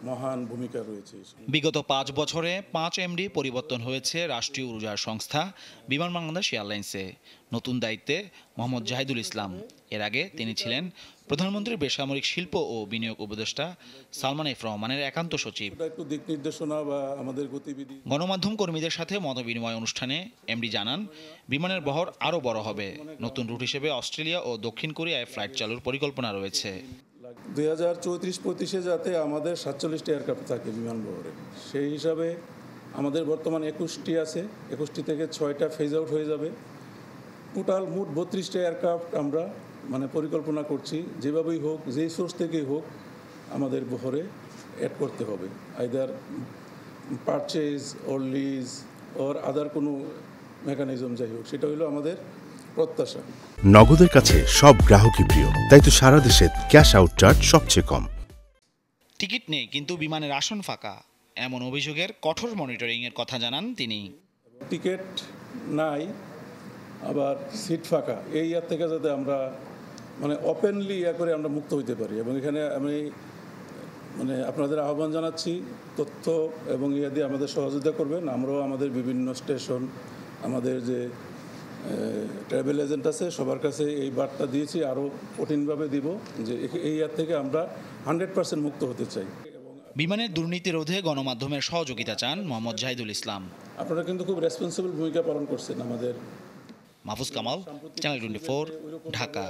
মহান ভূমিকা রয়েছে। বিগত ৫ বছরে ৫ এমডি পরিবর্তন হয়েছে রাষ্ট্রীয় উড়োজাহাজ সংস্থা বিমান বাংলাদেশ এয়ারলাইন্সে। নতুন দায়িত্বে মোহাম্মদ জাহিদুল ইসলাম। এর আগে তিনি ছিলেন প্রধানমন্ত্রীর বেসামরিক শিল্প ও বিনিয়োগ উপদেষ্টা সালমান এফ রহমানের একান্ত সচিব। একটু দিক নির্দেশনা বা আমাদের গতিবিধি। গণমাধ্যম কর্মীদের সাথে মতবিনিময় অনুষ্ঠানে এমডি জানান, বিমানের বহর আরও বড় হবে। নতুন রুট হিসেবে অস্ট্রেলিয়া ও দক্ষিণ কোরিয়ায় ফ্লাইট চালুর পরিকল্পনা রয়েছে। 2034-35-এ যাতে আমাদের 47টি এয়ারক্রাফট থাকে বিমান বহরে, সেই হিসাবে আমাদের বর্তমান 21টি আছে। 21টি থেকে 6টা ফেজ আউট হয়ে যাবে। টোটাল মোট 32টা এয়ারক্রাফট আমরা পরিকল্পনা করছি, যেভাবেই হোক, যেই সোর্স থেকেই হোক আমাদের বহরে অ্যাড করতে হবে, either purchase or lease or other কোনো মেকানিজম, যাই হোক, সেটা হলো আমাদের প্রত্যাশা। নগদের কাছে সব গ্রাহকই প্রিয়, তাই তো সারা দেশে ক্যাশ আউট চার্জ সবচেয়ে কম। টিকিট নেই কিন্তু বিমানের আসন ফাঁকা, এমন অভিযোগের কঠোর মনিটরিংয়ের কথা জানান তিনি। টিকিট নাই, আবার সিট ফাঁকা, এই ইয়ার থেকে যাতে আমরা ওপেনলি করে আমরা মুক্ত হইতে পারি। এবং এখানে আমি আপনাদের আহ্বান জানাচ্ছি, তথ্য এবং দিয়ে আমাদের সহযোগিতা করবেন। আমরাও আমাদের বিভিন্ন স্টেশন, আমাদের যে ট্রাভেল এজেন্ট আছে, সবার কাছে এই বার্তা দিয়েছি, আরও কঠিনভাবে দিব যে এই ইয়ার থেকে আমরা 100% মুক্ত হতে চাই। বিমানের দুর্নীতি রোধে গণমাধ্যমের সহযোগিতা চান মোহাম্মদ জাহিদুল ইসলাম। আপনারা কিন্তু খুব রেসপন্সিবল ভূমিকা পালন করছেন। আমাদের মাহফুজ কামাল, চ্যানেল 24, ঢাকা।